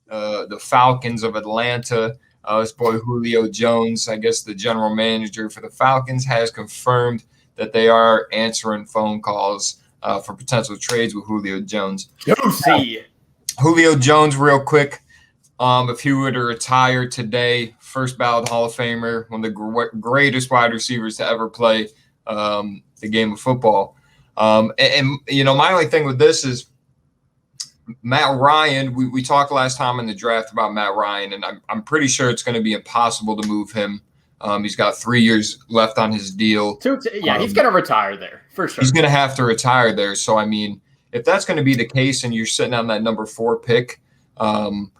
the Falcons of Atlanta. This boy Julio Jones, I guess the general manager for the Falcons, has confirmed that they are answering phone calls for potential trades with Julio Jones. Julio Jones, real quick. If he were to retire today, first ballot Hall of Famer, one of the greatest wide receivers to ever play the game of football. And my only thing with this is Matt Ryan. We talked last time in the draft about Matt Ryan, and I'm pretty sure it's going to be impossible to move him. He's got 3 years left on his deal. He's going to retire there for sure. He's going to have to retire there. So, I mean, if that's going to be the case and you're sitting on that number 4 pick, I'm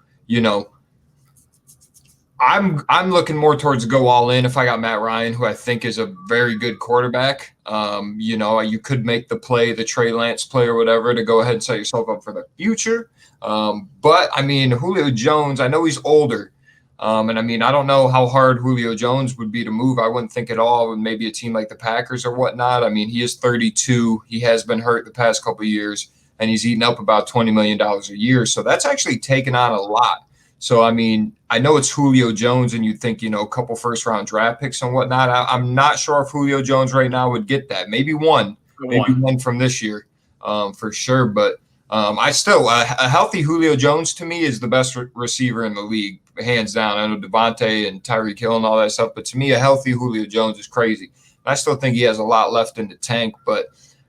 looking more towards go all in if I got Matt Ryan, who I think is a very good quarterback. You could make the play, the Trey Lance play or whatever, to go ahead and set yourself up for the future. But, I mean, Julio Jones, I know he's older. And, I mean, I don't know how hard Julio Jones would be to move. I wouldn't think at all with maybe a team like the Packers or whatnot. I mean, he is 32. He has been hurt the past couple of years, and he's eaten up about $20 million a year. So that's actually taken on a lot. So, I mean, I know it's Julio Jones, and you'd think, a couple first-round draft picks and whatnot. I'm not sure if Julio Jones right now would get that. Maybe one from this year for sure. But I still a healthy Julio Jones to me is the best receiver in the league, hands down. I know Devontae and Tyreek Hill and all that stuff, but to me, a healthy Julio Jones is crazy. I still think he has a lot left in the tank, but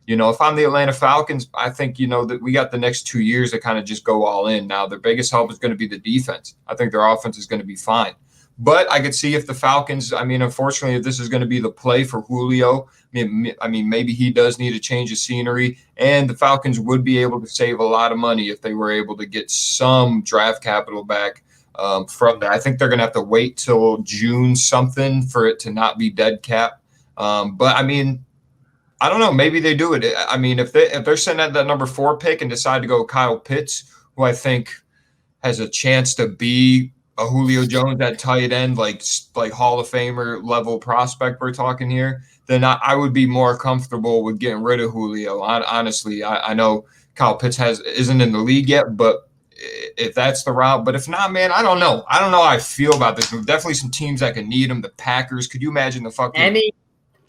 if I'm the Atlanta Falcons, I think, that we got the next 2 years to kind of just go all in. Now, their biggest help is going to be the defense. I think their offense is going to be fine. But I could see if the Falcons, unfortunately, if this is going to be the play for Julio, maybe he does need a change of scenery, and the Falcons would be able to save a lot of money if they were able to get some draft capital back from that. I think they're going to have to wait till June something for it to not be dead cap. But, I don't know. Maybe they do it. If they're sitting at that number 4 pick and decide to go Kyle Pitts, who I think has a chance to be a Julio Jones at tight end, like Hall of Famer level prospect we're talking here, then I would be more comfortable with getting rid of Julio. Honestly, I know Kyle Pitts isn't in the league yet, but if that's the route. But if not, man, I don't know. I don't know how I feel about this. There's definitely some teams that can need him. The Packers. Could you imagine the fucking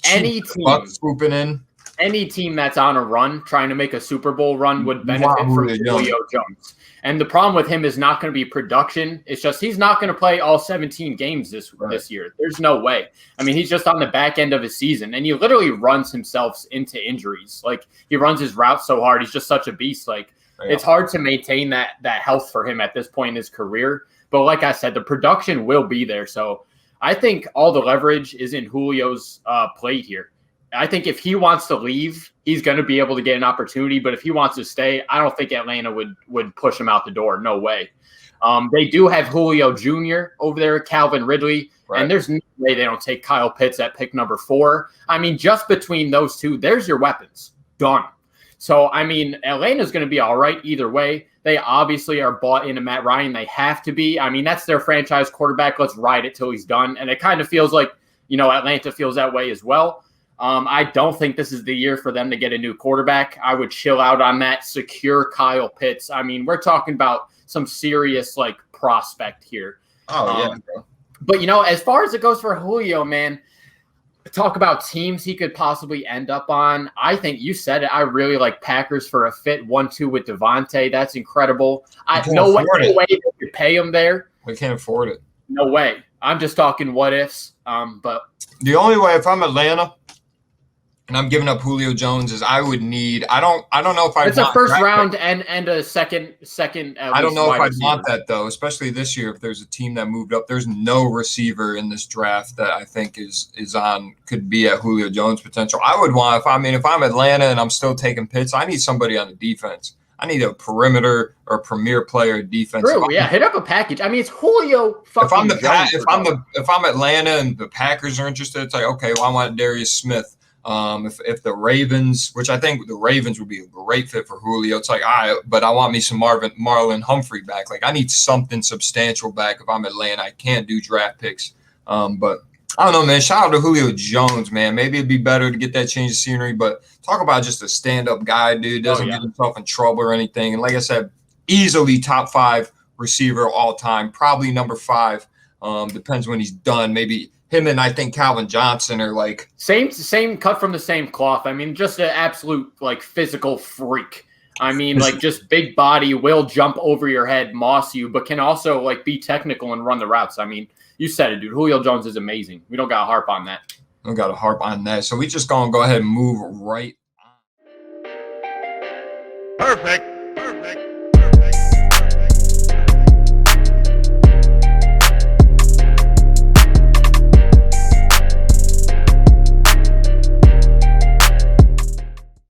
any team swooping in? Any team that's on a run, trying to make a Super Bowl run, would benefit from Julio Jones. And the problem with him is not going to be production. It's just he's not going to play all 17 games this year. There's no way. He's just on the back end of his season, and he literally runs himself into injuries. Like, he runs his routes so hard. He's just such a beast. Like, it's hard to maintain that health for him at this point in his career. But like I said, the production will be there. So I think all the leverage is in Julio's plate here. I think if he wants to leave, he's going to be able to get an opportunity. But if he wants to stay, I don't think Atlanta would push him out the door. No way. They do have Julio Jr. over there, Calvin Ridley, and there's no way they don't take Kyle Pitts at pick number 4. Just between those two, there's your weapons. Done. So, Atlanta's going to be all right either way. They obviously are bought into Matt Ryan. They have to be. That's their franchise quarterback. Let's ride it till he's done. And it kind of feels like, Atlanta feels that way as well. I don't think this is the year for them to get a new quarterback. I would chill out on that. Secure Kyle Pitts. We're talking about some serious prospect here. Oh, yeah. But, as far as it goes for Julio, man, talk about teams he could possibly end up on. I think you said it. I really like Packers for a fit 1-2 with Devontae. That's incredible. No way they could pay him there. We can't afford it. No way. I'm just talking what ifs. But the only way, if I'm Atlanta and I'm giving up Julio Jones, is I would need. I don't know if I. It's a first round and a second. I don't know if I'd want that though, especially this year. If there's a team that moved up, there's no receiver in this draft that I think could be at Julio Jones potential. I would want if I'm Atlanta and I'm still taking Pitts, I need somebody on the defense. I need a perimeter or premier player defense. True, yeah. Hit up a package. It's Julio. If I'm Atlanta and the Packers are interested, it's like, okay, well, I want Darius Smith. If the Ravens, which I think the Ravens would be a great fit for Julio, it's like, all right, but I want me some Marlon Humphrey back. Like, I need something substantial back if I'm Atlanta. I can't do draft picks. But I don't know, man. Shout out to Julio Jones, man. Maybe it'd be better to get that change of scenery, but talk about just a stand-up guy, dude. Doesn't get himself in trouble or anything. And like I said, easily top 5 receiver all time, probably number 5. Depends when he's done. Maybe him and I think Calvin Johnson are like same cut from the same cloth. I mean, just an absolute like physical freak. I mean, like just big body, will jump over your head, moss you, but can also like be technical and run the routes. I mean, you said it, dude. Julio Jones is amazing. We don't got to harp on that. We don't got to harp on that. So we just gonna go ahead and move right on. Perfect.